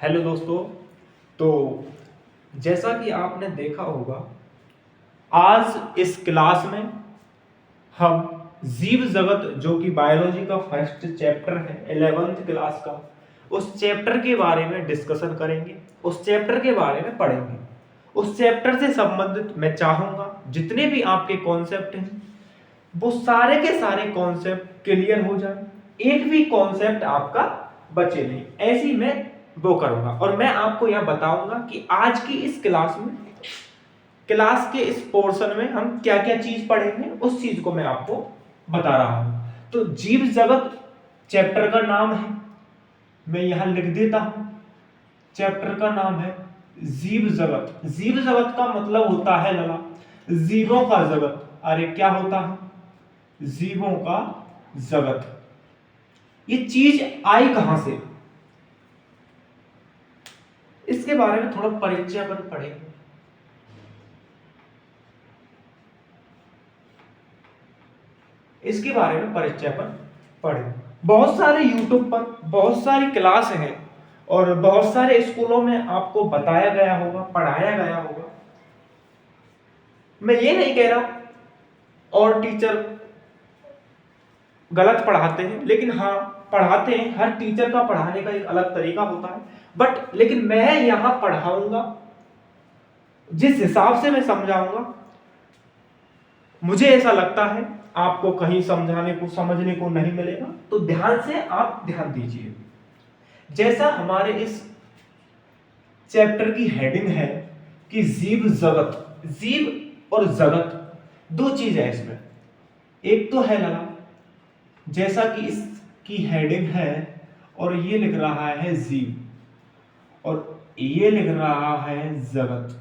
Hello दोस्तों। तो जैसा कि आपने देखा होगा, आज इस क्लास में हम जीव जगत जो कि बायोलॉजी का फर्स्ट चैप्टर है 11th क्लास का, उस चैप्टर के बारे में डिस्कशन करेंगे, उस चैप्टर के बारे में पढ़ेंगे। उस चैप्टर से संबंधित मैं चाहूँगा जितने भी आपके कॉन्सेप्ट हैं वो सारे के सारे कॉन्सेप्ट क्लियर हो जाए, एक भी कॉन्सेप्ट आपका बचे नहीं, ऐसी मैं वो करूंगा। और मैं आपको यह बताऊंगा कि आज की इस क्लास के इस पोर्शन में हम क्या क्या चीज पढ़ेंगे, उस चीज को मैं आपको बता रहा हूं। तो जीव जगत चैप्टर का नाम है, मैं यहां लिख देता हूं। चैप्टर का नाम है जीव जगत। जीव जगत का मतलब होता है लला जीवों का जगत। अरे क्या होता है? जीवों का जगत। ये चीज आई कहां से, इसके बारे में थोड़ा परिचय अपन पढ़ेंगे। इसके बारे में परिचय अपन पढ़ें। बहुत सारे यूट्यूब पर बहुत सारी क्लास हैं और बहुत सारे स्कूलों में आपको बताया गया होगा, पढ़ाया गया होगा। मैं ये नहीं कह रहा और टीचर गलत पढ़ाते हैं, लेकिन हाँ पढ़ाते हैं। हर टीचर का पढ़ाने का एक अलग तरीका होता है, बट लेकिन मैं यहां पढ़ाऊंगा जिस हिसाब से मैं समझाऊंगा, मुझे ऐसा लगता है आपको कहीं समझाने को समझने को नहीं मिलेगा। तो ध्यान से आप ध्यान दीजिए। जैसा हमारे इस चैप्टर की हेडिंग है कि जीव जगत, जीव और जगत दो चीज है इसमें। एक तो है लगा जैसा कि इसकी हेडिंग है और ये लिख रहा है जीव और ये लिख रहा है जगत,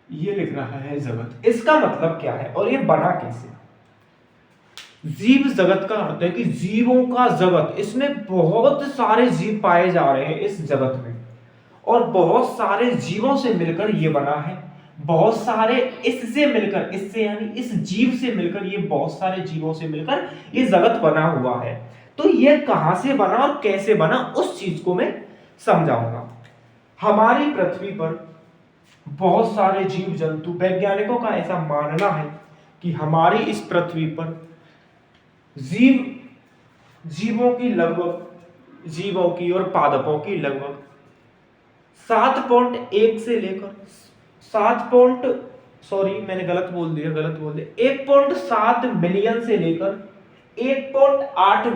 ये लिख रहा है जगत। इसका मतलब क्या है और ये बना कैसे? जीव जगत का अर्थ है कि जीवों का जगत। इसमें बहुत सारे जीव पाए जा रहे हैं इस जगत में और बहुत सारे जीवों से मिलकर ये बना है। बहुत सारे इससे मिलकर, इससे यानी इस जीव से मिलकर, ये बहुत सारे जीवों से मिलकर ये जगत बना हुआ है। तो ये कहां से बना और कैसे बना, उस चीज को मैं समझाऊंगा। हमारी पृथ्वी पर बहुत सारे जीव जंतु, वैज्ञानिकों का ऐसा मानना है कि हमारी इस पृथ्वी पर जीवों की लगभग, जीवों की और पादपों की लगभग 7.1 से लेकर 1.7 मिलियन से लेकर 1.8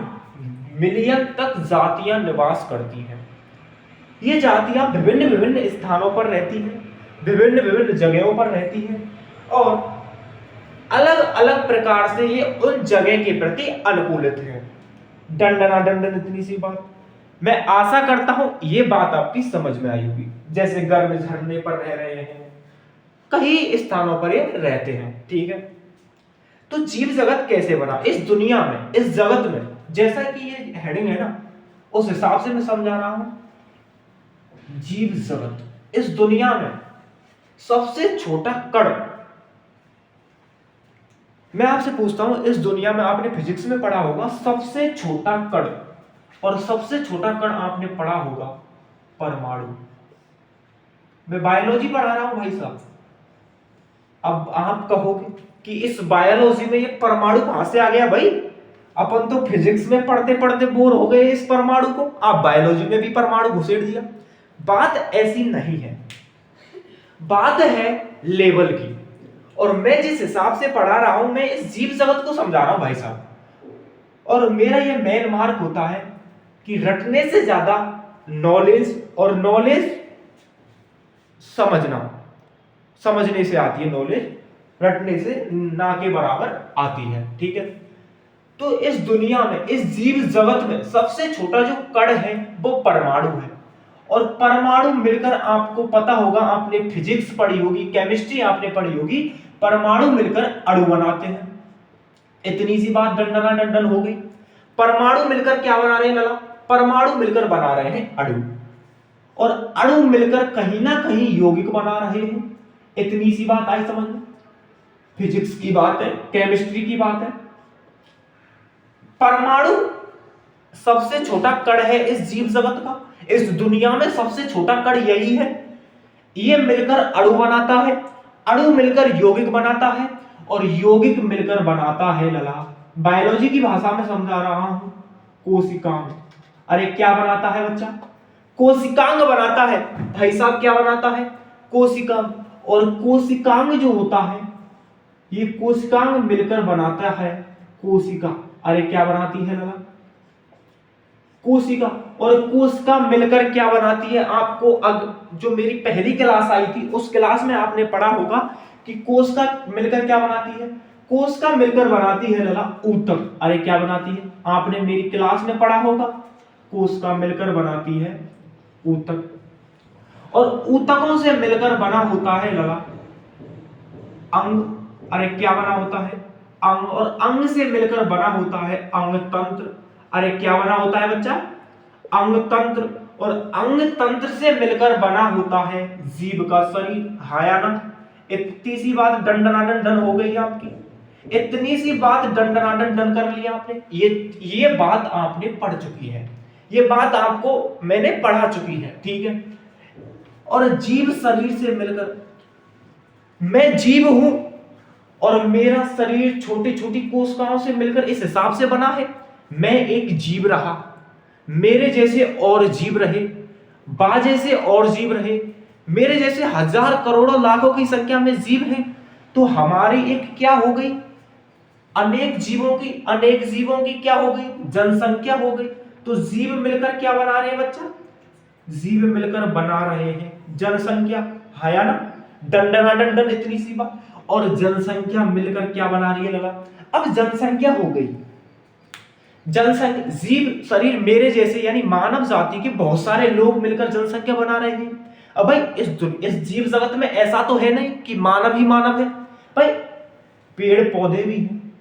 मिलियन तक जातियां निवास करती हैं। ये जातियां विभिन्न विभिन्न स्थानों पर रहती हैं, विभिन्न विभिन्न जगहों पर रहती हैं और अलग अलग प्रकार से ये उन जगह के प्रति अनुकूलित है। दंडना दंडन, इतनी सी बात। मैं आशा करता हूं ये बात आपकी समझ में आई होगी। जैसे गर्म झरने पर रह रहे हैं, कई स्थानों पर ये रहते हैं, ठीक है। तो जीव जगत कैसे बना इस दुनिया में, इस जगत में, जैसा कि ये हेडिंग है ना, उस हिसाब से मैं समझा रहा हूं। जीव जगत, इस दुनिया में सबसे छोटा कण। मैं आपसे पूछता हूं, इस दुनिया में आपने फिजिक्स में पढ़ा होगा सबसे छोटा कण, और सबसे छोटा कण आपने पढ़ा होगा परमाणु। मैं बायोलॉजी पढ़ा रहा हूं भाई साहब। अब आप कहोगे कि इस बायोलॉजी में ये परमाणु कहां से आ गया भाई? अपन तो फिजिक्स में पढ़ते पढ़ते बोर हो गए इस परमाणु को, आप बायोलॉजी में भी परमाणु घुसेड़ दिया। बात ऐसी नहीं है, बात है लेवल की। और मैं जिस हिसाब से पढ़ा रहा हूं, मैं इस जीव जगत को समझा रहा हूं भाई साहब। और मेरा ये मेन मार्क होता है कि रटने से ज्यादा नॉलेज, और नॉलेज समझने से आती है, नॉलेज रटने से ना के बराबर आती है, ठीक है। तो इस दुनिया में, इस जीव जगत में सबसे छोटा जो कण है वो परमाणु है। और परमाणु मिलकर, आपको पता होगा, आपने फिजिक्स पढ़ी होगी, केमिस्ट्री आपने पढ़ी होगी, परमाणु मिलकर अणु बनाते हैं। इतनी सी बात डंडना डंडन हो गई। परमाणु मिलकर क्या बना रहे हैं लला? परमाणु मिलकर बना रहे हैं अणु, और अणु मिलकर कहीं ना कहीं यौगिक बना रहे हैं। इतनी सी बात आई समझ में? फिजिक्स की बात है, केमिस्ट्री की बात है। परमाणु सबसे छोटा कण है इस जीव जगत का, इस दुनिया में सबसे छोटा कण यही है। ये मिलकर अणु बनाता है, अणु मिलकर यौगिक बनाता है, और यौगिक मिलकर बनाता है लला, बायोलॉजी की भाषा में समझा रहा हूं, कोशिकांग। अरे क्या बनाता है बच्चा? कोशिकांग बनाता है। भाई साहब क्या बनाता है? कोशिकांग। और कोशिकांग जो होता है, ये कोशिकांग मिलकर बनाता है कोशिका। अरे क्या बनाती है लला? कोशिका। और कोशिका मिलकर क्या बनाती है? आपको जो मेरी पहली क्लास आई थी उस क्लास में आपने पढ़ा होगा कि कोशिका मिलकर क्या बनाती है? कोशिका मिलकर बनाती है लला ऊतक। अरे क्या बनाती है? आपने मेरी क्लास में पढ़ा होगा, कोशिका मिलकर बनाती है ऊतक। और ऊतकों से मिलकर बना होता है लला अंग। अरे क्या बना होता है? अंग। और अंग से मिलकर बना होता है अंग तंत्र। अरे क्या बना होता है बच्चा? अंग तंत्र। और अंग तंत्र से मिलकर बना होता है जीव का शरीर। हायाना, इतनी सी बात डंडनाडन डन हो गई आपकी, इतनी सी बात डंडनाडन डन कर लिया आपने। ये बात आपने पढ़ चुकी है, ये बात आपको मैंने पढ़ा चुकी है, ठीक है। और जीव शरीर से मिलकर, मैं जीव हूं और मेरा शरीर छोटी छोटी कोशिकाओं से मिलकर इस हिसाब से बना है। मैं एक जीव रहा, मेरे जैसे और जीव रहे, बा जैसे और जीव रहे, मेरे जैसे हजार करोड़ों लाखों की संख्या में जीव हैं। तो हमारी एक क्या हो गई? अनेक जीवों की क्या हो गई? जनसंख्या हो गई। तो जीव मिलकर क्या बना रहे हैं बच्चा? जीव मिलकर बना रहे हैं जनसंख्या। है या ना? दंडना दंडन, इतनी सी बात। और जनसंख्या मिलकर क्या बना रही है लगा? अब जनसंख्या हो गई, जनसंख्या, जीव शरीर मेरे जैसे यानी मानव जाति के बहुत सारे लोग मिलकर जनसंख्या बना रहे हैं। अब भाई इस जीव जगत में ऐसा तो है नहीं कि मानव ही मानव है भाई, पेड़ पौधे भी हैं,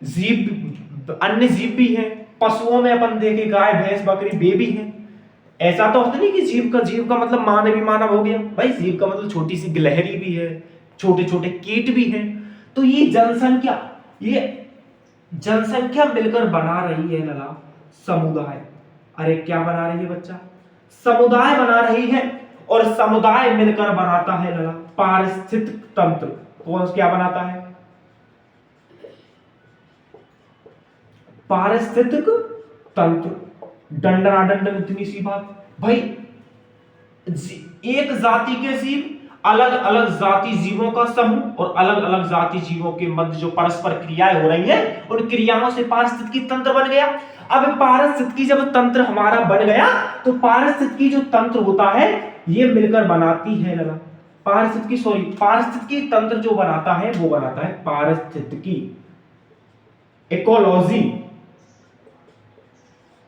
जीव, अन्य जीव भी हैं, पशुओं में अपन देखे गाय भैंस बकरी बे भी हैं। ऐसा तो होता नहीं कि जीव का मतलब मानव ही मानव हो गया भाई। जीव का मतलब छोटी सी गिलहरी भी है, छोटे छोटे कीट भी हैं। तो ये जनसंख्या मिलकर बना रही है लगा समुदाय। अरे क्या बना रही है बच्चा? समुदाय बना रही है। और समुदाय मिलकर बनाता है लगा पारिस्थितिक तंत्र। कौन क्या बनाता है? पारिस्थितिक तंत्र। डंडनाडंडन, इतनी सी बात भाई। एक जाति के जीव, अलग अलग जाति जीवों का समूह, और अलग अलग जाति जीवों के मध्य जो परस्पर क्रियाएं हो रही हैं, उन क्रियाओं से पारिस्थितिकी तंत्र बन गया। अब पारिस्थितिकी जब तंत्र हमारा बन गया, तो पारिस्थितिकी जो तंत्र होता है ये मिलकर बनाती है लगा पारिस्थितिकी तंत्र जो बनाता है वो बनाता है पारिस्थितिकी, इकोलॉजी,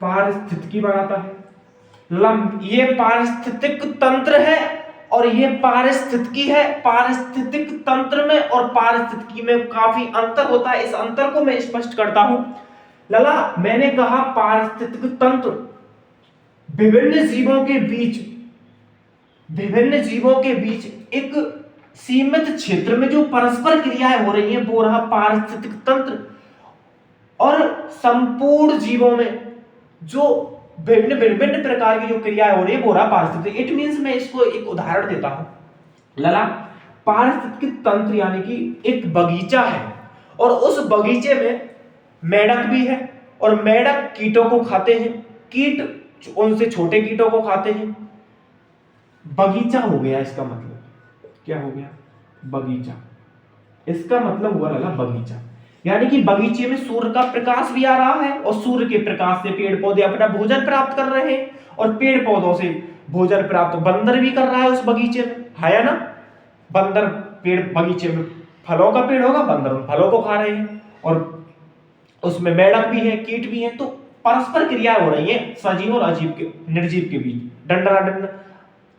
पारिस्थितिकी बनाता है। ये पारिस्थितिक तंत्र है और ये पारिस्थितिकी है। पारिस्थितिक तंत्र में और पारिस्थितिकी में काफी अंतर होता है। इस अंतर को मैं स्पष्ट करता हूं लला। मैंने कहा पारिस्थितिक तंत्र विभिन्न जीवों के बीच एक सीमित क्षेत्र में जो परस्पर क्रियाएं हो रही हैं वो रहा पारिस्थितिक तंत्र। और संपूर्ण जीवों में जो भिन्न भिन्न प्रकार की जो क्रियाएं हो रही है वो रहा पारिस्थितिक। इट मींस मैं इसको एक उदाहरण देता हूं लला। पारिस्थितिक तंत्र यानी कि एक बगीचा है और उस बगीचे में मेंढक भी है, और मेंढक कीटों को खाते हैं, कीट उनसे छोटे कीटों को खाते हैं। बगीचा हो गया। इसका मतलब क्या हो गया? बगीचा। इसका मतलब हुआ लगा बगीचा, यानी कि बगीचे में सूर्य का प्रकाश भी आ रहा है और सूर्य के प्रकाश से पेड़ पौधे अपना भोजन प्राप्त कर रहे हैं, और पेड़ पौधों से भोजन प्राप्त बंदर भी कर रहा है उस बगीचे में। है ना? बंदर पेड़, बगीचे में फलों का पेड़ होगा, बंदर उन फलों को खा रहे हैं, और उसमें मेंढक भी है, कीट भी है। तो परस्पर क्रिया हो रही है सजीव और अजीव के, निर्जीव के बीच। डंडनाडंड,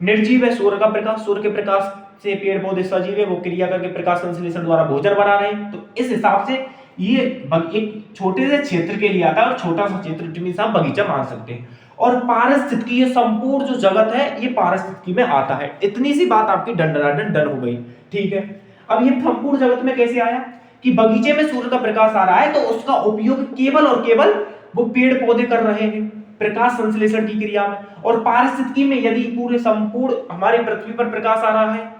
निर्जीव है सूर्य का प्रकाश, सूर्य के प्रकाश से पेड़ पौधे सजीव है, वो क्रिया करके प्रकाश संश्लेषण द्वारा भोजन बना रहे हैं। तो इस हिसाब से ये एक छोटे से क्षेत्र के लिए आता है, और छोटा सा क्षेत्र आप बगीचा मान सकते हैं। और पारिस्थितिकी, ये संपूर्ण जो जगत है ये पारिस्थितिकी में आता है। इतनी सी बात आपकी डंडनाडन डन हो गई, ठीक है। अब ये संपूर्ण जगत में कैसे आया कि बगीचे में सूर्य का प्रकाश आ रहा है, तो उसका उपयोग केवल और केवल वो पेड़ पौधे कर रहे हैं प्रकाश संश्लेषण की क्रिया में। और पारिस्थितिकी में यदि पूरे संपूर्ण हमारे पृथ्वी पर प्रकाश आ रहा है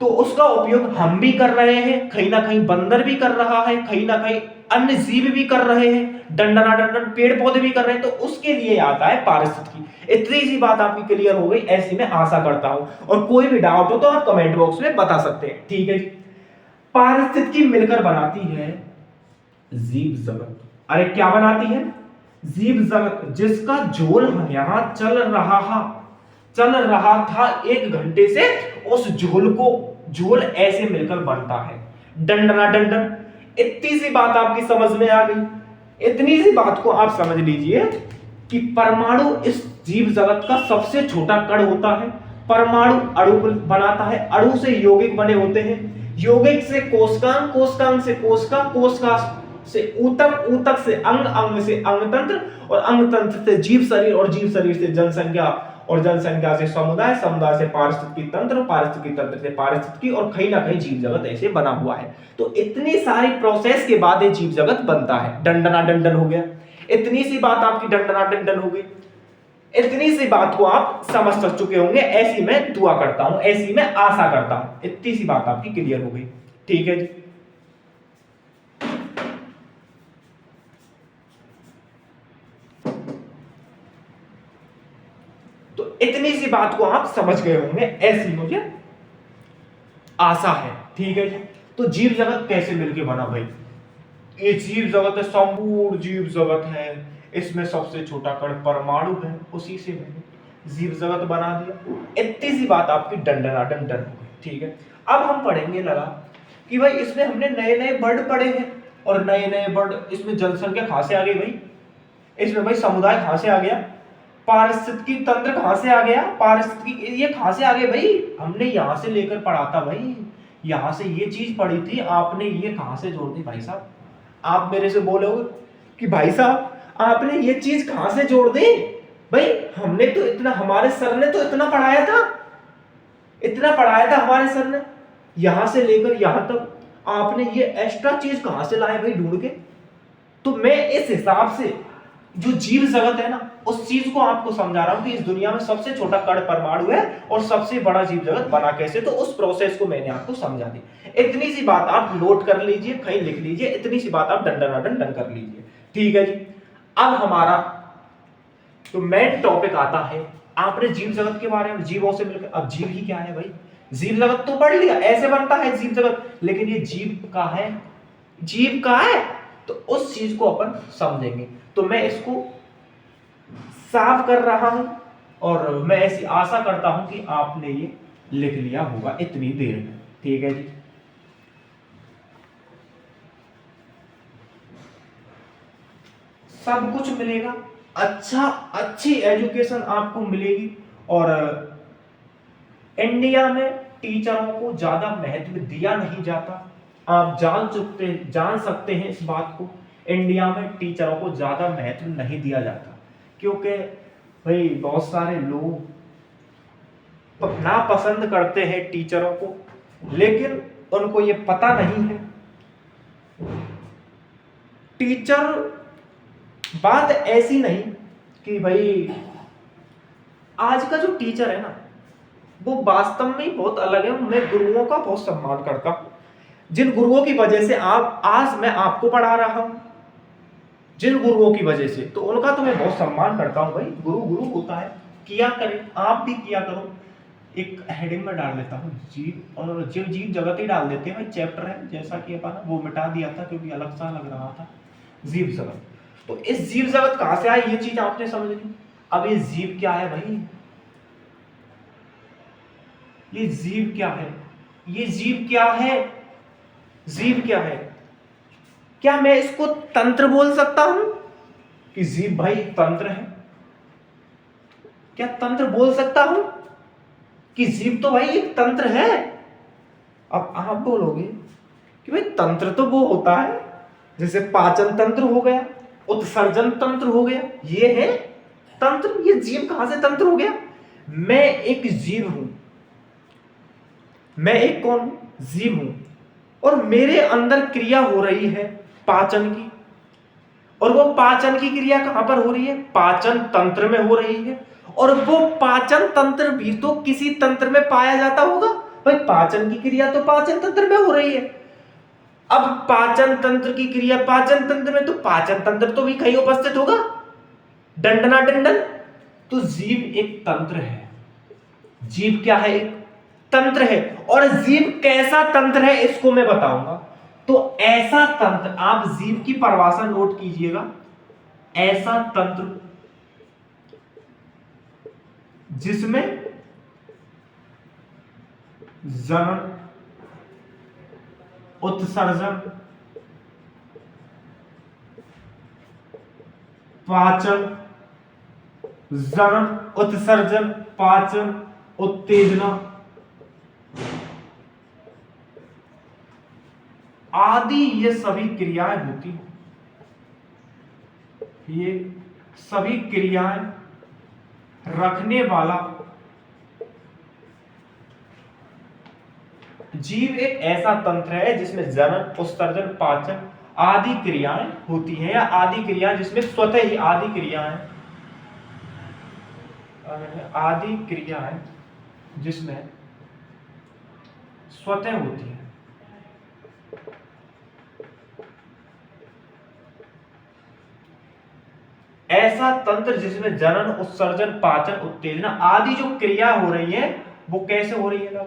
तो उसका उपयोग हम भी कर रहे हैं, कहीं ना कहीं बंदर भी कर रहा है, कहीं ना कहीं अन्य जीव भी कर रहे हैं, डंडन पेड़ पौधे भी कर रहे हैं, तो उसके लिए आता है पारिस्थितिकी। इतनी सी बात आपकी क्लियर हो गई ऐसी मैं आशा करता हूं, और कोई भी डाउट हो तो आप कमेंट बॉक्स में बता सकते हैं। ठीक है जी। पारिस्थितिकी मिलकर बनाती है जीव जगत। अरे क्या बनाती है? जीव जगत, जिसका झोल यहां चल रहा था 1 घंटे से, उस झोल ऐसे मिलकर बनता है डंडना डंडन। इतनी सी बात आपकी समझ में आ गई। इतनी सी बात को आप समझ लीजिए कि परमाणु इस जीव जगत का सबसे छोटा कण होता है। परमाणु अणु बनाता है, अणु से यौगिक बने होते हैं, यौगिक से कोशिकांग, कोशिकांग से कोशिका, कोशिका से ऊतक, ऊतक से अंग, अंग से अंगतंत्र, और अंगतंत्र से जीव शरीर, और जीव शरीर से जनसंख्या, और जनसंख्या से समुदाय, समुदाय से पारिस्थितिकी तंत्र, पारिस्थितिकी तंत्र से पारिस्थितिकी, और कहीं ना कहीं जीव जगत ऐसे बना हुआ है। तो इतनी सारी प्रोसेस के बाद ये जीव जगत बनता है। डंडना डंडन हो गया। इतनी सी बात आपकी डंडना डंडन हो गई। इतनी सी बात को आप समझ चुके होंगे, ऐसी मैं दुआ करता हूं, ऐसी मैं आशा करता हूं। इतनी सी बात आपकी क्लियर हो गई। ठीक है जी। तो इतनी सी बात को आप समझ गए होंगे, ऐसी मुझे आशा है। ठीक है जी। तो जीव जगत कैसे मिलके बना भाई? ये जीव जगत है, संपूर्ण जीव जगत है, इसमें सबसे छोटा कण परमाणु है, उसी से मैंने जीव जगत बना दिया। इतनी सी बात आपकी डंडना डंडन हो गई। ठीक है। अब हम पढ़ेंगे लगा कि भाई इसमें हमने नए नए वर्ड पढ़े हैं, और नए नए वर्ड, इसमें जनसंख्या कहां से आ गई भाई? इसमें भाई समुदाय कहां से आ गया? पारिस्थितिकी तंत्र कहां से आ गया? पारिस्थितिकी ये कहां से आ गए भाई? हमने यहां से लेकर पढ़ा था भाई, यहां से ये चीज पढ़ी थी, आपने ये कहां से जोड़ दी भाई साहब? आप मेरे से बोलोगे कि भाई साहब आपने ये चीज कहां से जोड़ दी? भाई हमने तो इतना, हमारे सर ने तो इतना पढ़ाया था, इतना पढ़ाया था हमारे सर ने, यहां से लेकर यहां तक आपने ये एक्स्ट्रा चीज कहां से लाए भाई ढूंढ के? तो मैं इस हिसाब से जो जीव जगत है ना, उस चीज को आपको समझा रहा हूं कि इस दुनिया में सबसे छोटा कण परमाणु है, और सबसे बड़ा जीव जगत बना कैसे, तो उस प्रोसेस को मैंने आपको समझा दी। इतनी सी बात आप नोट कर लीजिए, कहीं लिख लीजिए, इतनी सी बात आप डन कर लीजिए। ठीक है जी। अब हमारा तो मेन टॉपिक आता है, आपने जीव जगत के बारे में, जीवों से मिलकर, अब जीव ही क्या है भाई? जीव जगत तो पढ़ लिया, ऐसे बनता है जीव जगत, लेकिन ये जीव का है, जीव का है, तो उस चीज को अपन समझेंगे। तो मैं इसको साफ कर रहा हूं, और मैं ऐसी आशा करता हूं कि आपने ये लिख लिया होगा इतनी देर में। ठीक है जी। सब कुछ मिलेगा, अच्छी एजुकेशन आपको मिलेगी, और इंडिया में टीचरों को ज्यादा महत्व दिया नहीं जाता। आप जान सकते हैं इस बात को, इंडिया में टीचरों को ज्यादा महत्व नहीं दिया जाता, क्योंकि भाई बहुत सारे लोग ना पसंद करते हैं टीचरों को, लेकिन उनको ये पता नहीं है टीचर, बात ऐसी नहीं कि भाई आज का जो टीचर है ना, वो वास्तव में ही बहुत अलग है। मैं गुरुओं का बहुत सम्मान करता हूं, जिन गुरुओं की वजह से आज मैं आपको पढ़ा रहा हूं, जिन गुरुओं की वजह से, तो उनका तो मैं बहुत सम्मान करता हूं भाई। गुरु गुरु होता है, किया करें, आप भी किया करो। एक हेडिंग में डाल देता हूं जीव, और जीव जगत ही डाल देते हैं भाई, चैप्टर है जैसा कि अपन वो मिटा दिया था क्योंकि अलग सा लग रहा था, जीव जगत। तो इस जीव जगत कहां से आई, ये चीज आपने समझ ली। अब ये जीव क्या है भाई? ये जीव क्या है? ये जीव क्या है? जीव क्या है? क्या मैं इसको तंत्र बोल सकता हूं कि जीव भाई तंत्र है? क्या तंत्र बोल सकता हूं कि जीव तो भाई एक तंत्र है? अब आप बोलोगे कि भाई तंत्र तो वो होता है जैसे पाचन तंत्र हो गया, उत्सर्जन तंत्र हो गया, ये है तंत्र। ये जीव कहां से तंत्र हो गया? मैं एक जीव हूं, मैं एक कौन? जीव हूं, और मेरे अंदर क्रिया हो रही है पाचन की, और वो पाचन की क्रिया कहां पर हो रही है? पाचन तंत्र में हो रही है। और वो पाचन तंत्र भी तो किसी तंत्र में पाया जाता होगा भाई, पाचन की क्रिया तो पाचन तंत्र में हो रही है। अब पाचन तंत्र की क्रिया पाचन तंत्र में, तो पाचन तंत्र तो भी कहीं उपस्थित होगा, डंडना डंडन। तो जीव एक तंत्र है। जीव क्या है? एक तंत्र है। और जीव कैसा तंत्र है इसको मैं बताऊंगा। तो ऐसा तंत्र, आप जीव की परिभाषा नोट कीजिएगा, ऐसा तंत्र जिसमें जनन, उत्सर्जन, पाचन, जनन, उत्सर्जन, पाचन, उत्तेजना आदि ये सभी क्रियाएं होती हैं। ये सभी क्रियाएं रखने वाला जीव एक ऐसा तंत्र है जिसमें जनन, उत्सर्जन, पाचन आदि क्रियाएं होती हैं, या आदि क्रियाएं जिसमें स्वतः ही आदि क्रियाएं जिसमें स्वतः होती है। ऐसा तंत्र जिसमें जनन, उत्सर्जन, पाचन, उत्तेजना आदि जो क्रिया हो रही है वो कैसे हो रही है?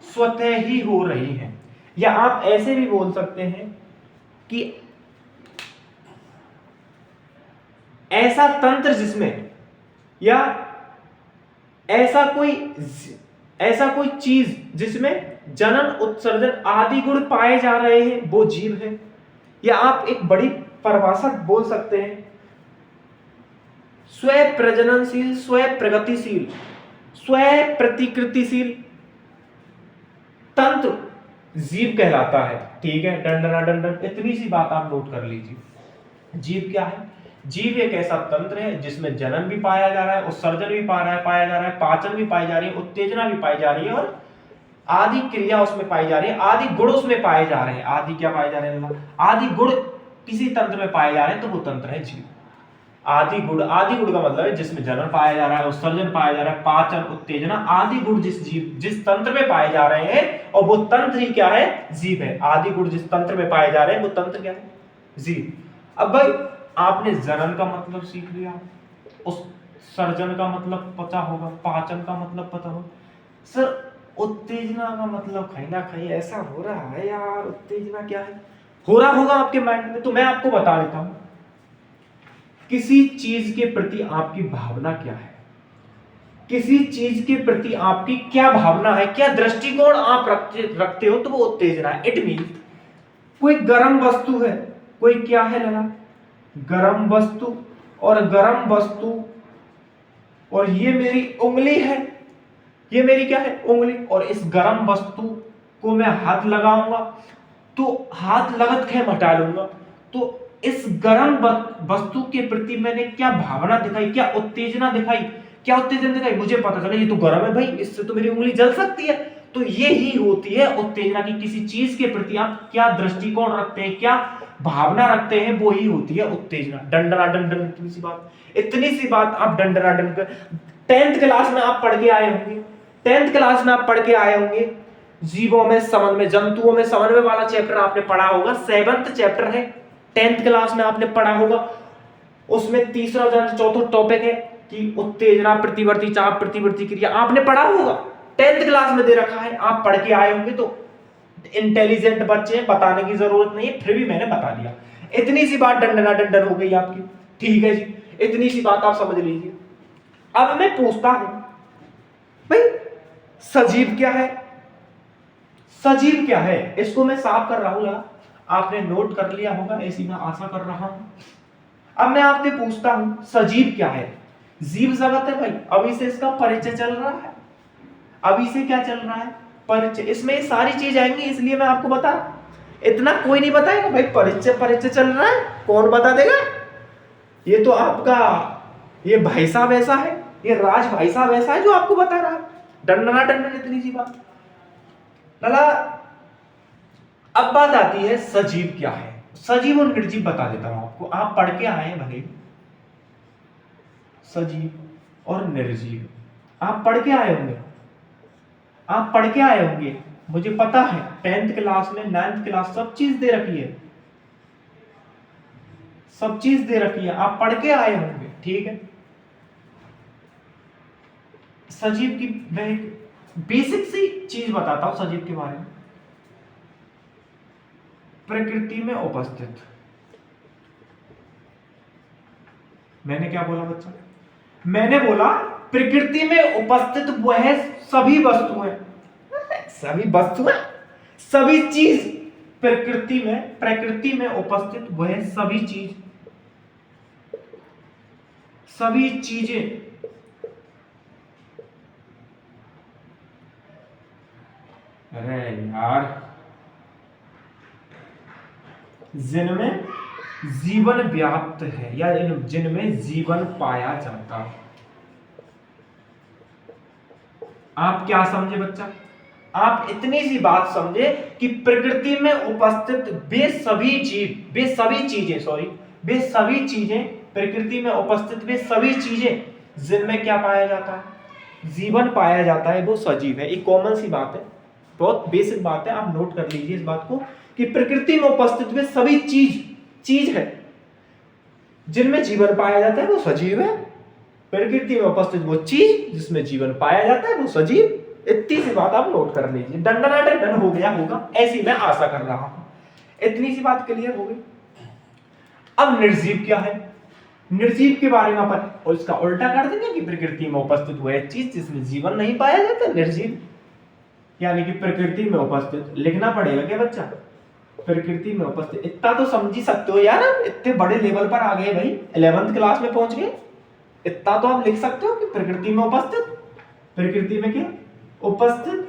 स्वतः ही हो रही है। या आप ऐसे भी बोल सकते हैं कि ऐसा तंत्र जिसमें, या ऐसा कोई चीज जिसमें जनन, उत्सर्जन आदि गुण पाए जा रहे हैं वो जीव है। या आप एक बड़ी परिभाषा बोल सकते हैं, स्वयं प्रजननशील, स्वयं प्रगतिशील, स्वयं प्रतिकृतिशील तंत्र जीव कहलाता है। ठीक है, डंडना डंडन, इतनी सी बात आप नोट कर लीजिए। जीव क्या है? जीव एक ऐसा तंत्र है जिसमें जनन भी पाया जा रहा है, उत्सर्जन भी पाया जा रहा है, पाचन भी पाई जा रही है, उत्तेजना भी पाई जा रही है, और आदि क्रिया उसमें पाई जा रही है, आदि गुण उसमें पाए जा रहे हैं। आदि क्या पाए जा रहे हैं? आदि गुण किसी तंत्र में पाए जा रहे हैं तो वो तंत्र है जीव। आदि गुण का मतलब है जिसमें जनन पाया जा रहा है, उत्सर्जन पाया जा रहा है, पाचन, उत्तेजना आदि गुण जिस तंत्र में पाए जा रहे हैं, और वो तंत्र ही क्या है? जीव है। आदि गुण जिस तंत्र में पाए जा रहे हैं वो तंत्र क्या है? जीव। अब भाई आपने जनन का मतलब सीख लिया, उत्सर्जन का मतलब पता होगा, पाचन का मतलब पता होगा, सर उत्तेजना का मतलब कहीं ना कहीं ऐसा हो रहा है यार, उत्तेजना क्या है हो रहा होगा आपके माइंड में। तो मैं आपको बता देता हूं, किसी चीज के प्रति आपकी भावना क्या है, किसी चीज के प्रति आपकी क्या भावना है, क्या दृष्टिकोण आप रखते हो, तो वो उत्तेजना है। इट मीन कोई गर्म वस्तु है, कोई क्या है लगा, गर्म वस्तु, और गर्म वस्तु, और ये मेरी उंगली है, ये मेरी क्या है? उंगली। और इस गर्म वस्तु को मैं हाथ लगाऊंगा तो हाथ लगत के हटा लूंगा। तो इस गर्म वस्तु के प्रति मैंने क्या भावना दिखाई, क्या उत्तेजना दिखाई, क्या उत्तेजना दिखाई? मुझे पता चला ये तो गर्म है भाई, इससे तो मेरी उंगली जल सकती है। तो ये ही होती है उत्तेजना की। किसी चीज के प्रति आप क्या दृष्टिकोण रखते हैं, क्या भावना रखते हैं, वो ही होती है उत्तेजना। डंडना डंडन, इतनी सी बात आप डंडना डंडन 10th क्लास में आप पढ़ के आए होंगे, 10th क्लास में आप पढ़ के आए होंगे, जीवों में समन्वय, जंतुओं में समन्वय वाला चैप्टर आपने पढ़ा होगा, 7th चैप्टर है, 10th क्लास में आपने पढ़ा होगा। उसमें तीसरा चौथा टॉपिक है कि उत्तेजना, प्रतिवर्ती चाप, प्रतिवर्ती क्रिया आपने पढ़ा होगा, 10th क्लास में दे रखा है, आप पढ़ के आए होंगे। तो इंटेलिजेंट बच्चे हैं, बताने की जरूरत नहीं है, फिर भी मैंने बता दिया। इतनी सी बात डंडना डंडन हो गई आपकी। ठीक है जी, इतनी सी बात आप समझ लीजिए। अब मैं पूछता हूं भाई सजीव क्या है? सजीव क्या है इसको मैं साफ कर रहा हूं, आपने नोट कर लिया होगा, ऐसी मैं आशा कर रहा हूं। अब मैं आपसे पूछता हूं सजीव क्या है? जीव जगत है भाई, अभी से इसका परिचय चल रहा है। अभी से क्या चल रहा है? परिचय। इसमें सारी चीज आएंगी, इसलिए मैं आपको बता रहा हूं। इतना कोई नहीं बताएगा भाई, परिचय चल रहा है, कौन बता देगा? ये तो आपका ये भाई साहब ऐसा है, ये राज भाई साहब ऐसा है जो आपको बता रहा है। डंडना डंडन, इतनी सी बात लला। अब बात आती है सजीव क्या है। सजीव और निर्जीव बता देता हूं आपको, आप पढ़ के आए हैं भले, सजीव और निर्जीव आप पढ़ के आए होंगे, आप पढ़ के आए होंगे, मुझे पता है 10th क्लास में 9th क्लास सब चीज दे रखी है, सब चीज दे रखी है, आप पढ़ के आए होंगे, ठीक है। सजीव की मैं एक बेसिक सी चीज बताता हूं सजीव के बारे में। प्रकृति में उपस्थित, मैंने क्या बोला बच्चा, मैंने बोला प्रकृति में उपस्थित वह सभी वस्तुएं, सभी वस्तुएं, सभी चीज प्रकृति में उपस्थित वह सभी चीज, सभी चीजें अरे यार, जिनमें जीवन व्याप्त है या जिनमें जीवन पाया जाता है। आप क्या समझे बच्चा, आप इतनी सी बात समझे कि प्रकृति में उपस्थित वे सभी चीजें प्रकृति में उपस्थित वे सभी चीजें जिनमें क्या पाया जाता है, जीवन पाया जाता है, वो सजीव है। एक कॉमन सी बात है, बहुत बेसिक बात है, आप नोट कर लीजिए इस बात को कि प्रकृति में उपस्थित वे सभी चीज है जिनमें जीवन पाया जाता है, वो सजीव है। प्रकृति में उपस्थित वो चीज जिसमें जीवन पाया जाता है, वो सजीव। इतनी सी बात आप नोट कर लीजिए, डन हो गया होगा, ऐसी मैं आशा कर रहा हूं। इतनी सी बात क्लियर हो गई। अब निर्जीव क्या है, निर्जीव के बारे में अपन और इसका उल्टा कर देंगे कि प्रकृति में उपस्थित वह चीज जिसमें जीवन नहीं पाया जाता, निर्जीव। यानी कि प्रकृति में उपस्थित लिखना पड़ेगा क्या बच्चा, प्रकृति में उपस्थित। इतना तो समझ ही सकते हो यार, इतने बड़े लेवल पर आ गए भाई, 11th क्लास में पहुंच गए, इतना तो आप लिख सकते हो कि प्रकृति में उपस्थित, प्रकृति में क्या उपस्थित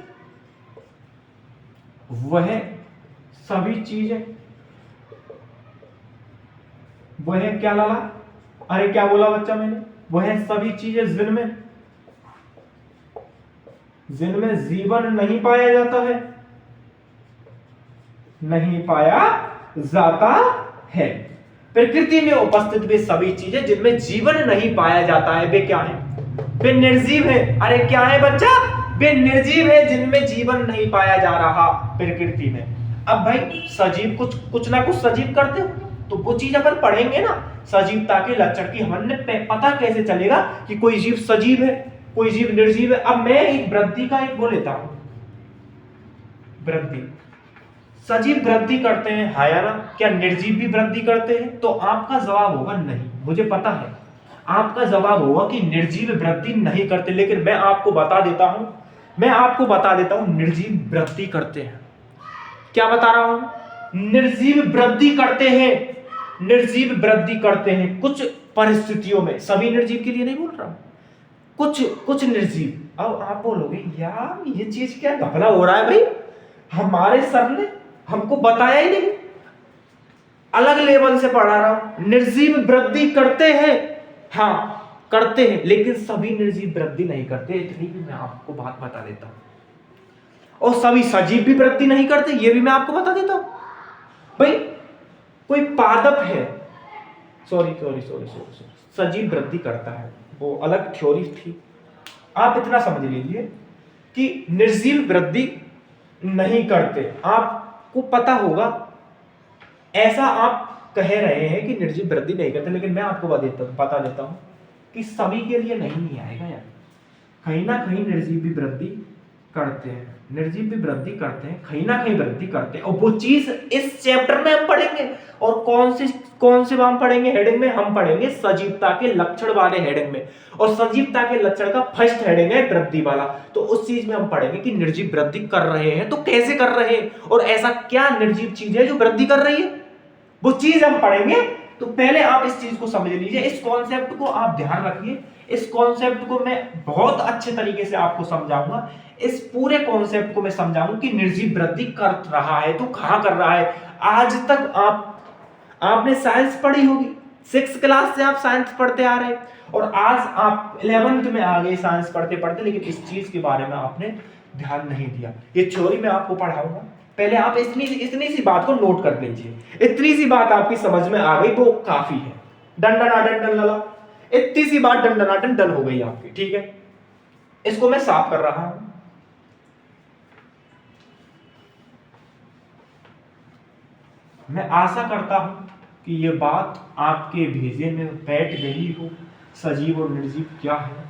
वह सभी चीजें, वह क्या लाला, अरे क्या बोला बच्चा मैंने, वह सभी चीजें जिनमें जीवन नहीं पाया जाता है, नहीं पाया जाता है। प्रकृति में उपस्थित वे सभी चीजें जिनमें जीवन नहीं पाया जाता है, वे क्या है, वे निर्जीव है। अरे क्या है बच्चा, वे निर्जीव है जिनमें जीवन नहीं पाया जा रहा प्रकृति में। अब भाई सजीव कुछ ना कुछ सजीव करते हो, तो वो चीज अपन पढ़ेंगे ना, सजीवता के लक्षण की हमें पता कैसे चलेगा कि कोई जीव सजीव है, कोई जीव निर्जीव है। अब मैं एक वृद्धि का एक वो लेता हूं, वृद्धि, सजीव वृद्धि करते हैं हाँ या ना, क्या निर्जीव भी वृद्धि करते हैं? तो आपका जवाब होगा नहीं, मुझे पता है आपका जवाब होगा कि निर्जीव वृद्धि नहीं करते, लेकिन मैं आपको बता देता हूं निर्जीव वृद्धि करते हैं। क्या बता रहा हूं, निर्जीव वृद्धि करते हैं, निर्जीव वृद्धि करते हैं कुछ परिस्थितियों में, सभी निर्जीव के लिए नहीं बोल रहा हूं, कुछ निर्जीव। अब आप बोलोगे यार ये चीज क्या घपला हो रहा है भाई, हमारे सर ने हमको बताया ही नहीं, अलग लेवल से पढ़ा रहा हूं। निर्जीव वृद्धि करते हैं, हाँ करते हैं, लेकिन सभी निर्जीव वृद्धि नहीं करते, इतनी भी मैं आपको बात बता देता हूं। और सभी सजीव भी वृद्धि नहीं करते, ये भी मैं आपको बता देता हूं। भाई कोई पादप है, सॉरी सजीव वृद्धि करता है, वो अलग थ्योरी थी। आप इतना समझ लीजिए कि निर्जीव वृद्धि नहीं करते, आपको पता होगा ऐसा आप कह रहे हैं कि निर्जीव वृद्धि नहीं करते, लेकिन मैं आपको बता देता हूं कि सभी के लिए नहीं आएगा यार, कहीं ना कहीं निर्जीव भी वृद्धि करते हैं, निर्जीव भी वृद्धि करते हैं, कहीं ना कहीं वृद्धि करते हैं। और वो चीज इस चैप्टर में हम पढ़ेंगे, और कौन से हम पढ़ेंगे हेडिंग में, हम पढ़ेंगे सजीवता के लक्षण वाले हेडिंग में, और सजीवता के लक्षण का फर्स्ट हेडिंग है वृद्धि वाला। तो उस चीज में हम पढ़ेंगे कि निर्जीव वृद्धि कर रहे हैं तो कैसे कर रहे हैं, और ऐसा क्या निर्जीव चीज है जो वृद्धि कर रही है, वो चीज हम पढ़ेंगे। तो पहले आप इस चीज को समझ लीजिए, इस कॉन्सेप्ट को आप ध्यान रखिए, इस कॉन्सेप्ट को मैं बहुत अच्छे तरीके से आपको समझाऊंगा, इस पूरे कॉन्सेप्ट को मैं समझाऊंगा कि निर्जीव वृद्धि कर रहा है तो कहां कर रहा है। आज तक आपने साइंस पढ़ी होगी, 6th क्लास से आप साइंस पढ़ते आ रहे हैं, और आज आप 11th में आ गए साइंस पढ़ते पढ़ते, लेकिन इस चीज के बारे में आपने ध्यान नहीं दिया। ये थ्योरी मैं आपको पढ़ाऊंगा, पहले आप इतनी सी बात को नोट कर लीजिए। इतनी सी बात आपकी समझ में आ गई वो काफी है। डंडनाडन डन लला, इतनी सी बात डंडनाडन डन हो गई आपकी, ठीक है। इसको मैं साफ कर रहा हूं। मैं आशा करता हूं कि ये बात आपके भेजे में बैठ गई हो, सजीव और निर्जीव क्या है।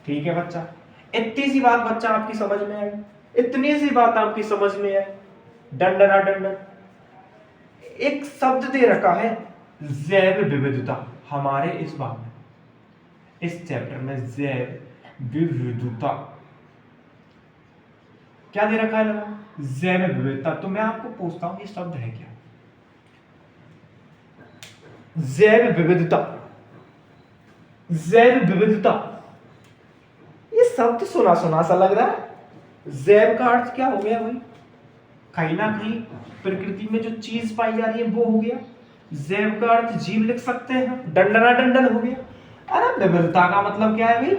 ठीक है बच्चा, इतनी सी बात बच्चा आपकी समझ में आई, इतनी सी बात आपकी समझ में आई। डंडना डंडन, एक शब्द दे रखा है जैव विविधता हमारे इस भाग में, इस चैप्टर में जैव विविधता क्या दे रखा है ना, जैव विविधता। तो मैं आपको पूछता हूं ये शब्द है क्या? जैव विविधता, जैव विविधता, ये शब्द सुना सुना सा लग रहा है। जैव का अर्थ क्या हो गया भाई? कहीं ना कहीं प्रकृति में जो चीज पाई जा रही है वो हो गया। जैव का अर्थ जीव लिख सकते हैं, डंडना डंडन हो गया। अरे विविधता का मतलब क्या है भाई?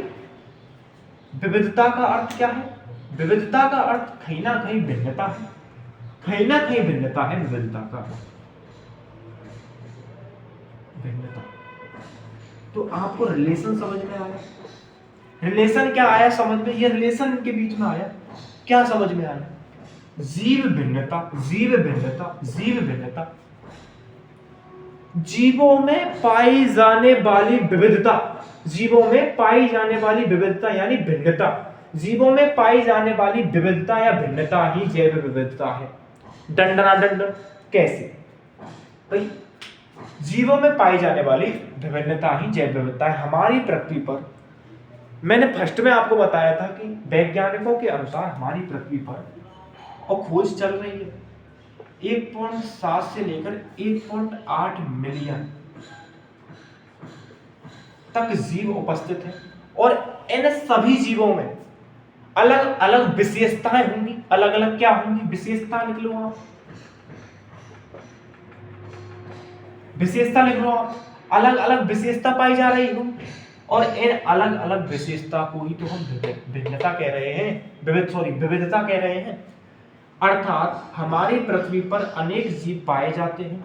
विविधता का अर्थ क्या है? विविधता का अर्थ कहीं ना कहीं भिन्नता है, कहीं ना कहीं भिन्नता है। विविधता का भिन्नता। तो आपको रिलेशन समझ में आया? रिलेशन क्या आया समझ में? ये रिलेशन के बीच में आया, क्या समझ में आया? जीव भिन्नता, जीव भिन्नता, जीव भिन्नता, जीवों में पाई जाने वाली विविधता, जीवों में पाई जाने वाली विविधता यानी भिन्नता। जीवों में पाई जाने वाली विविधता या भिन्नता ही जैव विविधता है। डंडना डंडन कैसे भाई? जीवों में पाई जाने वाली विभिन्नता ही जैव विविधता है। हमारी पृथ्वी पर, मैंने फर्स्ट में आपको बताया था कि वैज्ञानिकों के अनुसार हमारी पृथ्वी पर, और खोज चल रही है, 1.7 से लेकर 1.8 मिलियन तक जीव उपस्थित है। और इन सभी जीवों में अलग अलग विशेषताएं होंगी। अलग अलग क्या होंगी? विशेषता लिख लो आप, विशेषता लिख लो आप। अलग अलग विशेषता पाई जा रही हो, और इन अलग अलग विशेषता को ही तो हम भिन्नता कह रहे हैं, विविधता कह रहे हैं। अर्थात हमारी पृथ्वी पर अनेक जीव पाए जाते हैं,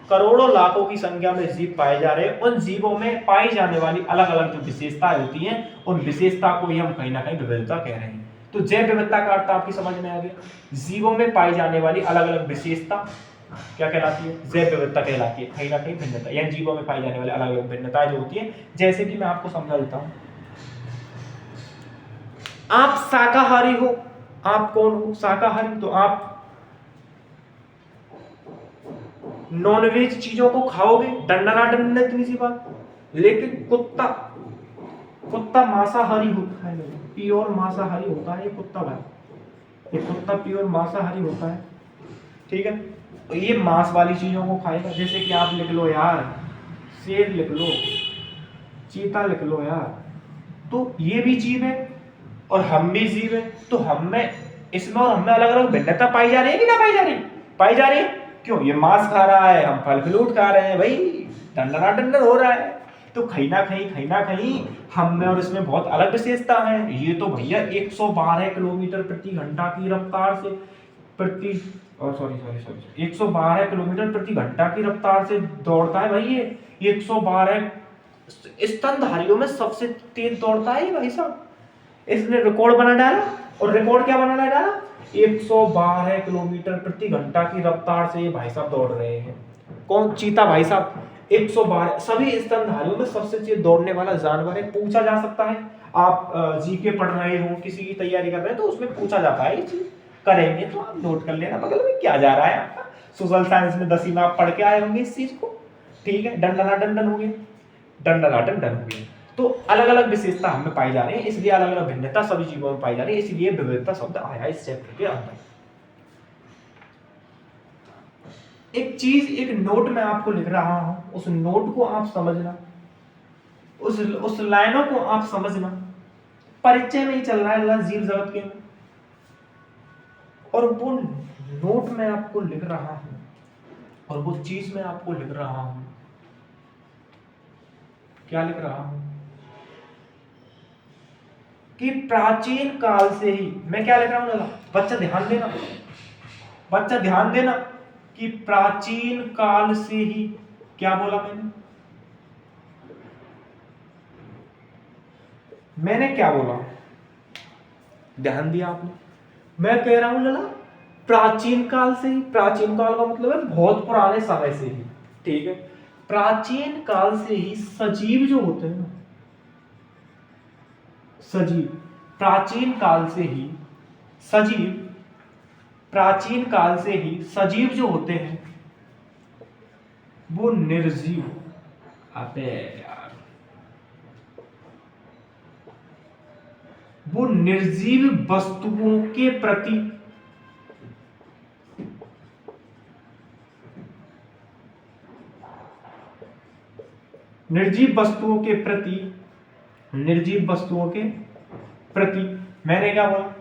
करोड़ों लाखों की संख्या में जीव पाए जा रहे हैं। उन जीवों में पाई जाने वाली अलग अलग जो विशेषताएं होती हैं, उन विशेषता को ही हम कहीं ना कहीं विविधता कह रहे हैं। तो जैव विविधता का अर्थ आपकी समझ में आ गया। जीवों में पाई जाने वाली अलग अलग विशेषता क्या कहलाती है? जैव विविधता कहलाती है। कहीं ना कहीं भिन्नता, यानी जीवों में पाई जाने वाली अलग अलग भिन्नताएं जो होती है। जैसे कि मैं आपको समझा देता हूं, आप शाकाहारी हो, आप कौन हो? शाकाहारी। तो आप नॉनवेज चीजों को खाओगे, डंडना डंडन, इतनी सी बात। लेकिन कुत्ता, कुत्ता मांसाहारी होता है, प्योर मांसाहारी होता है ये कुत्ता भाई, ये कुत्ता प्योर मांसाहारी होता है, ठीक है। तो ये मांस वाली चीजों को खाएगा। जैसे कि आप लिख लो यार, शेर लिख लो, चीता लिख लो यार। तो ये भी जीव है और हम भी जीव है। तो हम में, इसमें और हम में अलग अलग भिन्नता पाई जा रही है कि ना पाई जा रही? पाई जा रही है। क्यों? ये मांस खा रहा है, हम फल फ्रूट खा रहे हैं भाई, डंडना डंडन हो रहा है। तो कहीं ना कहीं हम में और इसमें बहुत अलग विशेषता है। ये तो भैया 112 किलोमीटर प्रति घंटा की रफ्तार से प्रति 112 किलोमीटर प्रति घंटा की रफ्तार से दौड़ता है भाई। ये 112 स्तनधारियों में सबसे तेज दौड़ता है ये भाई साहब। इसने रिकॉर्ड बना डाला, और रिकॉर्ड क्या बना डाला? 112 किलोमीटर प्रति घंटा की रफ्तार से ये भाई साहब दौड़ रहे हैं। कौन? चीता भाई साहब। 112 सभी स्तनधारियों में सबसे तेज दौड़ने वाला जानवर है। पूछा जा सकता है, आप जीके पढ़ रहे हो, किसी की तैयारी कर रहे हैं, तो उसमें पूछा जाता है ये चीज, करेंगे तो आप नोट कर लेना बगल में क्या जा रहा है आपका। सोशल साइंस में 10वीं में आप पढ़ के आए होंगे इस चीज को, ठीक है। डंडना डंडन हो गया, डंडना डंडन हो गया। तो अलग अलग विशेषता हमें पाई जा रही है, इसलिए अलग अलग भिन्नता सभी जीवों में पाई जा रही है, इसलिए विविधता शब्द आया इस चैप्टर के अंदर। एक चीज, एक नोट में आपको लिख रहा हूं, उस नोट को आप समझना, उस लाइनों को आप समझना। परिचय में ही चल रहा है जीव जगत के, और वो नोट में आपको लिख रहा हूं, और वो चीज में आपको लिख रहा हूं। क्या लिख रहा हूं? कि प्राचीन काल से ही, मैं क्या लिख रहा हूं, बच्चा ध्यान देना, बच्चा ध्यान देना कि प्राचीन काल से ही, क्या बोला मैंने क्या बोला, ध्यान दिया आपने। मैं कह रहा हूं लला प्राचीन काल से ही, प्राचीन काल का मतलब है बहुत पुराने समय से ही, ठीक है। प्राचीन काल से ही सजीव जो होते हैं ना, सजीव, प्राचीन काल से ही सजीव, प्राचीन काल से ही सजीव जो होते हैं वो निर्जीव, अबे यार, वो निर्जीव वस्तुओं के प्रति निर्जीव वस्तुओं के प्रति, निर्जीव वस्तुओं के प्रति, मैंने क्या बोला,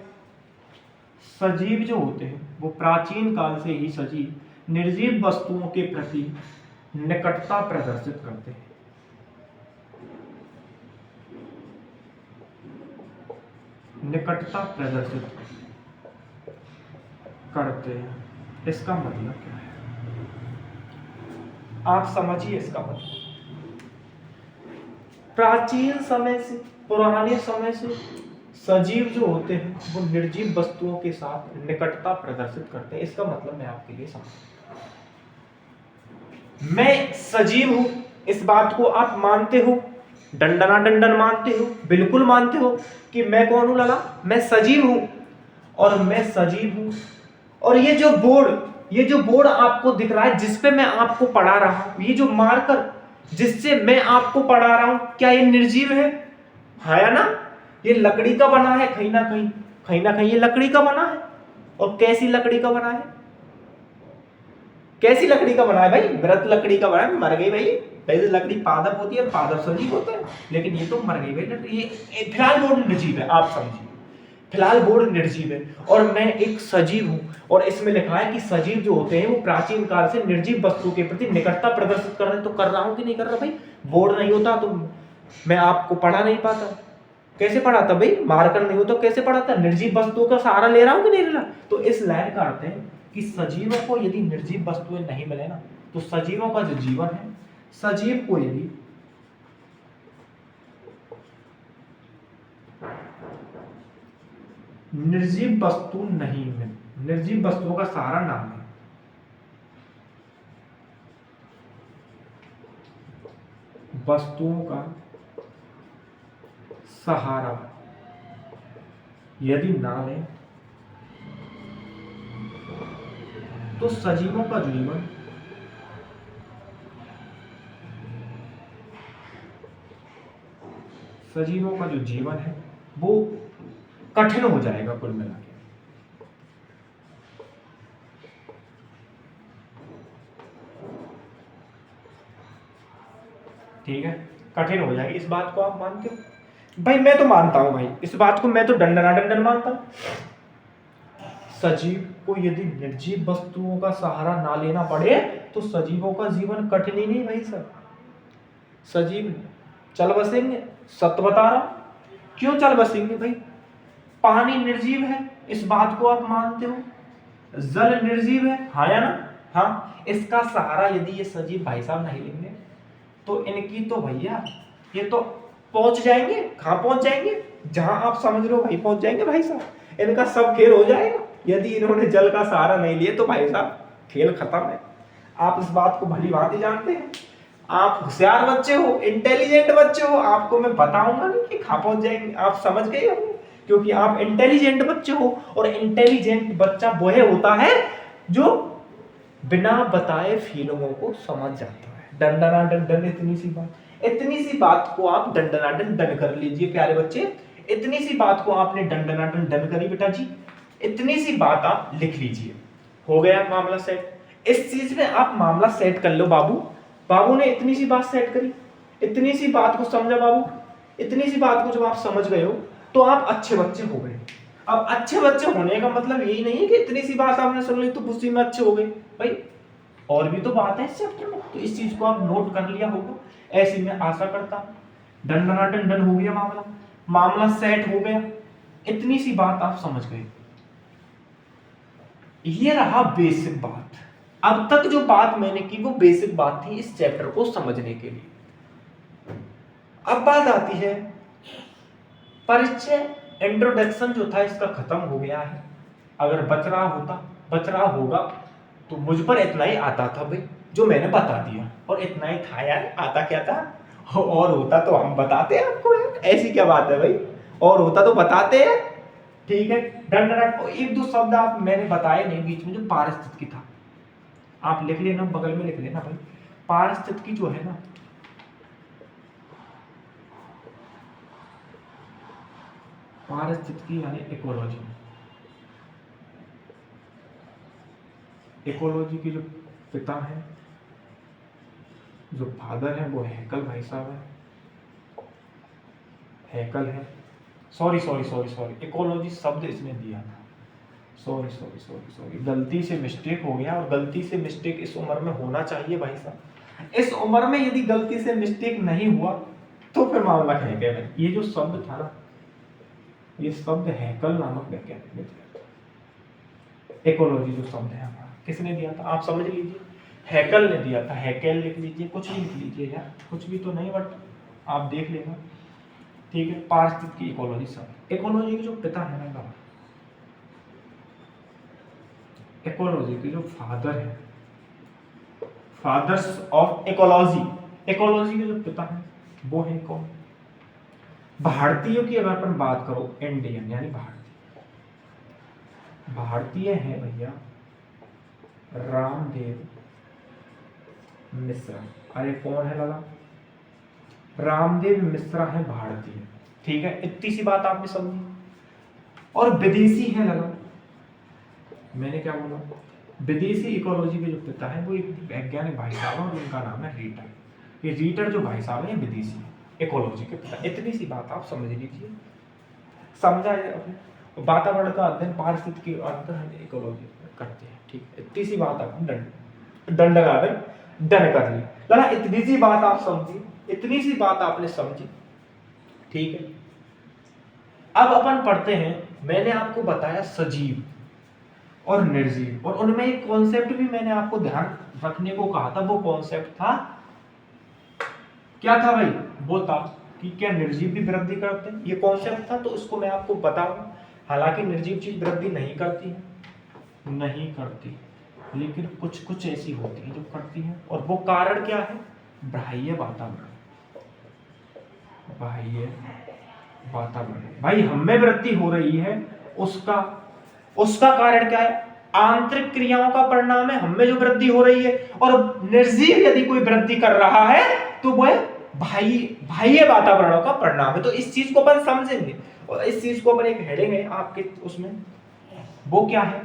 सजीव जो होते हैं वो प्राचीन काल से ही सजीव निर्जीव वस्तुओं के प्रति निकटता प्रदर्शित करते हैं। निकटता प्रदर्शित करते हैं, इसका मतलब क्या है, आप समझिए इसका मतलब। प्राचीन समय से, पुराने समय से सजीव जो होते हैं वो निर्जीव वस्तुओं के साथ निकटता प्रदर्शित करते हैं, इसका मतलब मैं आपके लिए समझाऊंगा। मैं सजीव हूं, इस बात को आप मानते हो, दंडना दंडन मानते हो, बिल्कुल मानते हो कि मैं कौन हूं लला, मैं सजीव हूं, और मैं सजीव हूं, और ये जो बोर्ड आपको दिख रहा है जिसपे मैं आपको पढ़ा रहा हूं, ये जो मार्कर जिससे मैं आपको पढ़ा रहा हूं, क्या ये निर्जीव है या ना, ये लकड़ी का बना है, कहीं ना कहीं ये लकड़ी का बना है, और कैसी लकड़ी का बना है, कैसी लकड़ी का बना है भाई, मृत लकड़ी का बना है, मर गई भाई, वैसे लकड़ी पादप होती है, पादप सजीव होता है, लेकिन ये तो मर गई भाई, ये फिलहाल बोर्ड निर्जीव है, आप समझिए, फिलहाल बोर्ड निर्जीव है, और मैं एक सजीव हूं, और इसमें लिखा है कि सजीव जो होते हैं वो प्राचीन काल से निर्जीव वस्तु के प्रति निकटता प्रदर्शित कर रहे हैं, तो कर रहा हूं कि नहीं कर रहा भाई, बोर्ड नहीं होता तो मैं आपको पढ़ा नहीं पाता, कैसे पढ़ाता भाई, मार्कर नहीं होता कैसे पढ़ाता, निर्जीव वस्तुओं का सहारा ले रहा हूं कि नहीं ले रहा। तो इस लाइन का अर्थ है कि सजीवों को यदि निर्जीव वस्तुएं नहीं मिले ना, तो सजीवों का जो जीवन है, सजीव को यदि निर्जीव वस्तु नहीं मिले, निर्जीव वस्तुओं का सहारा ना मिले, वस्तुओं का सहारा यदि ना ले, तो सजीवों का जीवन सजीवों का जो जीवन है वो कठिन हो जाएगा कुल मिला के। ठीक है, कठिन हो जाएगी, इस बात को आप मानते हो भाई, मैं तो मानता हूं भाई, इस बात को मैं तो दंडन मानता हूं। सजीव को यदि निर्जीव वस्तुओं का सहारा ना लेना पड़े तो सजीवों का जीवन कठिन ही नहीं भाई सर, सजीव चल बसेंगे, सत्य बता रहा हूं, क्यों चल बसेंगे भाई, पानी निर्जीव है, इस बात को आप मानते हो, जल निर्जीव है, हाँ या ना, हाँ, इसका सहारा यदि ये सजीव भाई साहब नहीं लेंगे तो इनकी तो भैया ये तो पहुंच जाएंगे, कहां पहुंच जाएंगे, जहां आप समझ रहे हो भाई पहुंच जाएंगे भाई साहब, इनका सब खेल हो जाएगा, यदि इन्होंने जल का सहारा नहीं लिया तो भाई साहब खेल खत्म है। आप इस बात को भली भांति जानते हैं, आप होशियार बच्चे हो, इंटेलिजेंट बच्चे हो, आपको मैं बताऊंगा नहीं कि कहां पहुंच जाएंगे, आप समझ गए हो, क्योंकि आप इंटेलिजेंट बच्चे हो, और इंटेलिजेंट बच्चा वह होता है जो बिना बताए फीलिंगों को समझ जाता है। दंडना दंडन, इतनी सी बात को आप दंडना दंडन कर लीजिए प्यारे बच्चे, इतनी सी बात को आपने दंडना दंडन करी बेटा जी, इतनी सी बात आप लिख लीजिए, हो गया मामला सेट। इस चीज में आप मामला सेट कर लो, बाबू ने इतनी सी बात सेट करी, इतनी सी बात को समझा बाबू, इतनी सी बात को जब आप समझ गए हो तो आप अच्छे बच्चे हो गए। अब अच्छे बच्चे होने का मतलब यही नहीं है कि इतनी सी बात आपने सुन ली तो उसी में अच्छे हो गए भाई, और भी तो बात है इस चैप्टर में, तो इस चीज को आप नोट कर लिया होगा, ऐसी मैं आशा करता हूं। दंडना दंडन हो गया मामला। मामला सेट हो गया। इतनी सी बात आप समझ गए। ये रहा बेसिक बात। अब तक जो बात मैंने की वो बेसिक बात थी इस चैप्टर को समझने के लिए। अब बात आती है परिचय, इंट्रोडक्शन जो था इसका खत्म हो गया है। अगर बच रहा होगा तो मुझ पर इतना ही आता था भाई, जो मैंने बता दिया, और इतना ही था यार। आता क्या था, और होता तो हम बताते हैं आपको यार, ऐसी क्या बात है भाई, और होता तो बताते हैं। ठीक है, डंडा एक दो शब्द आप मैंने बताए नहीं बीच में, जो पारिस्थितिकी था आप लिख लेना, बगल में लिख लेना भाई। पारिस्थितिकी जो है ना, पारिस्थितिकी यानी इकोलॉजी। इकोलॉजी के जो पिता है, जो फादर है, वो हैकल भाई साहब है, हैकल है। सॉरी, इकोलॉजी शब्द इसने दिया था। सॉरी, गलती से मिस्टेक हो गया, और गलती से मिस्टेक इस उम्र में होना चाहिए भाई साहब। इस उम्र में यदि गलती से मिस्टेक नहीं हुआ तो फिर मामला कह गया भाई। ये जो शब्द था ना, ये शब्द हैकल नामक वैज्ञानिक ने दिया था। इकोलॉजी जो शब्द है हमारा, किसने दिया था आप समझ लीजिए, हैकल ने दिया था। हैकल लिख लीजिए, कुछ भी लिख लीजिए यार, कुछ भी तो नहीं, बट आप देख लेना। ठीक है, पारिस्थितिकी इकोलॉजी शब्द। इकोलॉजी के जो पिता है ना, इकोलॉजी के जो फादर है, फादर्स ऑफ इकोलॉजी, इकोलॉजी के जो पिता है वो है कौन? भारतीयों की अगर अपन बात करो, इंडियन यानी भारतीय, भारतीय है भैया रामदेव मिश्रा। अरे कौन है लगा? रामदेव मिश्रा है भारतीय। ठीक है, इतनी सी बात आपने समझी। और विदेशी है लगा, मैंने क्या बोला, विदेशी इकोलॉजी के जो पिता है वो एक वैज्ञानिक भाई साहब है, और उनका नाम है रीटर। ये रीटर जो भाई साहब है, विदेशी है इकोलॉजी के पिता। इतनी सी बात आप समझ लीजिए, समझा है अपने। वातावरण का अध्ययन, पारिस्थितिकी अध्ययन इकोलॉजी करते हैं। ठीक है, इतनी सी बात आपने डंड डन कर ली लगा। इतनी सी बात आप समझी, इतनी सी बात आपने समझी। ठीक है, अब अपन पढ़ते हैं। मैंने आपको बताया सजीव और निर्जीव, और उनमें एक कॉन्सेप्ट भी मैंने आपको ध्यान रखने को कहा था। वो कॉन्सेप्ट था क्या था भाई? वो था कि क्या निर्जीव भी वृद्धि करते हैं, ये कॉन्सेप्ट था। तो उसको मैं आपको बताऊं। हालांकि निर्जीव चीज वृद्धि नहीं करती है, नहीं करती, लेकिन कुछ कुछ ऐसी होती है जो करती है। और वो कारण क्या है? बाह्य वातावरण। बाह्य वातावरण भाई, हमें वृद्धि हो रही है, उसका कारण क्या है? आंतरिक क्रियाओं का परिणाम है हमें जो वृद्धि हो रही है। और निर्जीव यदि कोई वृद्धि कर रहा है तो वह बाह्य वातावरणों का परिणाम है। तो इस चीज को अपन समझेंगे, और इस चीज को अपन एक हेडिंग है आपके उसमें, वो क्या है?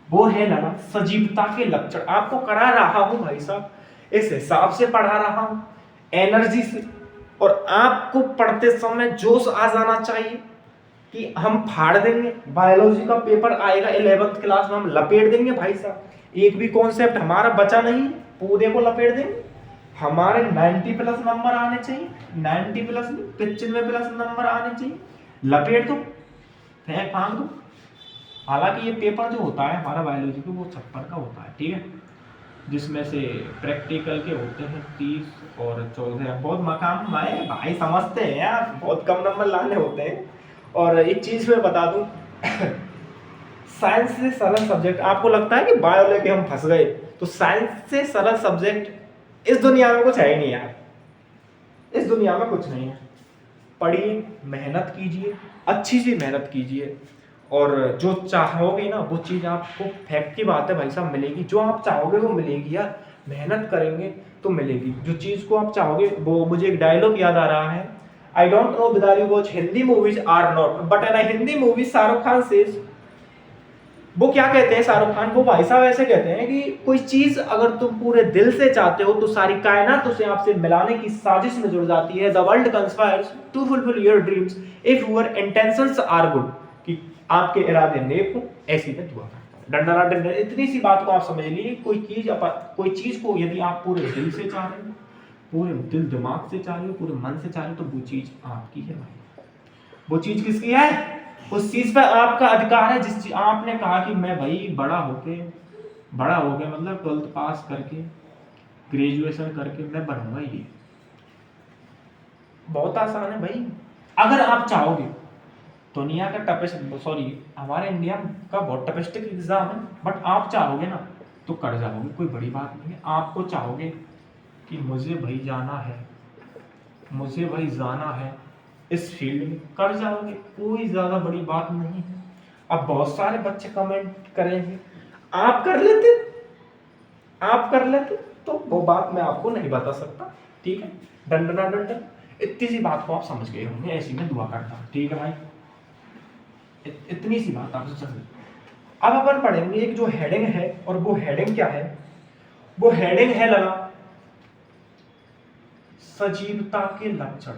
वो है लगा सजीवता के लक्षण। आपको करा रहा हूं भाई साहब, इस हिसाब से पढ़ा रहा हूं, एनर्जी से। और आपको पढ़ते समय जोश आ जाना चाहिए कि हम फाड़ देंगे। बायोलॉजी का पेपर आएगा 11th क्लास में, हम लपेट देंगे भाई साहब। एक भी कॉन्सेप्ट हमारा बचा नहीं, पूरे को लपेट देंगे। हमारे 90 प्लस नंबर आने चाहिए, 90 प्लस 95 प्लस नंबर आने चाहिए। लपेट दो, फाड़ दो। हालांकि ये पेपर जो होता है हमारा बायोलॉजी का, वो 56 का होता है। ठीक है, जिसमें से प्रैक्टिकल के होते हैं 30 और 14। बहुत मकाम भाई समझते हैं यार, बहुत कम नंबर लाने होते हैं। और एक चीज मैं बता दूं, साइंस से सरल सब्जेक्ट, आपको लगता है कि बायो लेके हम फंस गए, तो साइंस से सरल सब्जेक्ट इस दुनिया में कुछ है ही नहीं यार, इस दुनिया में कुछ नहीं है। पढ़िए, मेहनत कीजिए, अच्छी सी मेहनत कीजिए, और जो चाहोगे ना वो चीज़ आपको, फैक्ट की बात है भाई साहब, मिलेगी। जो आप चाहोगे वो मिलेगी यार, मेहनत करेंगे तो मिलेगी। जो चीज़ को आप चाहोगे वो, मुझे एक डायलॉग याद आ रहा है, I don't know whether you watch Hindi movies or not, but in a Hindi movie Shahrukh Khan says, वो क्या कहते हैं शाहरुख खान, वो भाई साहब ऐसे कहते हैं कि कोई चीज अगर तुम पूरे दिल से चाहते हो तो सारी कायनात उसे आपसे मिलाने की साजिश में जुड़ जाती है। The world conspires to fulfil your dreams if your intentions are good, कि आपके इरादे नेक हो, ऐसी मैं दुआ करता हूं। डंडा इतनी सी बात को आप समझ लीजिए। कोई चीज को यदि आप पूरे दिल से चाह रहे हो, पूरे दिल दिमाग से चाह रहे हो, पूरे मन से चाह रहे हो, तो वो चीज आपकी है भाई। वो चीज किसकी है? उस चीज पर आपका अधिकार है जिस आपने कहा कि मैं भाई बड़ा होके मतलब 12th पास करके ग्रेजुएशन करके मैं बनूंगा ये। बहुत आसान है भाई, अगर आप चाहोगे। दुनिया का टफेस्ट, सॉरी हमारे इंडिया का बहुत टफेस्ट एग्जाम है, बट आप चाहोगे ना तो कर जाओगे, कोई बड़ी बात नहीं है। आपको चाहोगे कि मुझे भाई जाना है इस फील्ड में, कर जाओगे, कोई ज्यादा बड़ी बात नहीं है। अब बहुत सारे बच्चे कमेंट करेंगे आप कर लेते तो वो बात मैं आपको नहीं बता सकता, ठीक है। डंडना डंडन, इतनी सी बात को आप समझ गए होंगे, ऐसी मैं दुआ करता हूँ, ठीक है भाई। इतनी सी बात आपसे समझ। अब अपन पढ़ेंगे एक जो हेडिंग है, और वो हेडिंग क्या है? वो हेडिंग है लगा सजीवता के लक्षण।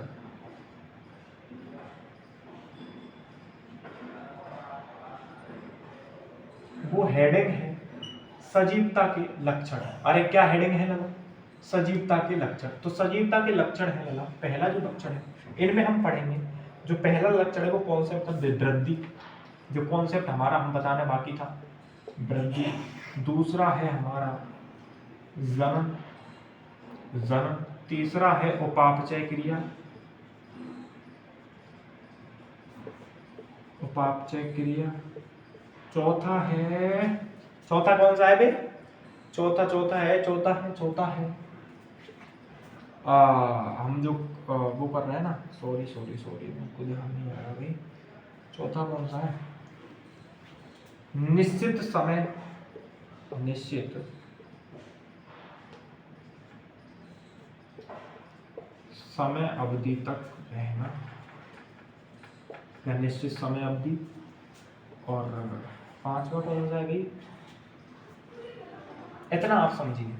वो हेडिंग है सजीवता के लक्षण। अरे क्या हेडिंग है लगा? सजीवता के लक्षण। तो सजीवता के लक्षण है लगा, पहला जो लक्षण है इनमें हम पढ़ेंगे। जो पहला लक्षण है वो कॉन्सेप्ट था वृद्धि, जो कॉन्सेप्ट हमारा हम बताने बाकी था, वृद्धि। दूसरा है हमारा जनन, तीसरा है उपापचय क्रिया, चौथा कौन सा है बे? चौथा है हम जो वो कर रहे हैं ना, सॉरी मुझको ध्यान नहीं आ रहा भाई। चौथा कौन सा है? निश्चित समय अवधि तक रहना, या निश्चित समय अवधि। और पांचवा कौन सा है भाई? इतना आप समझिए।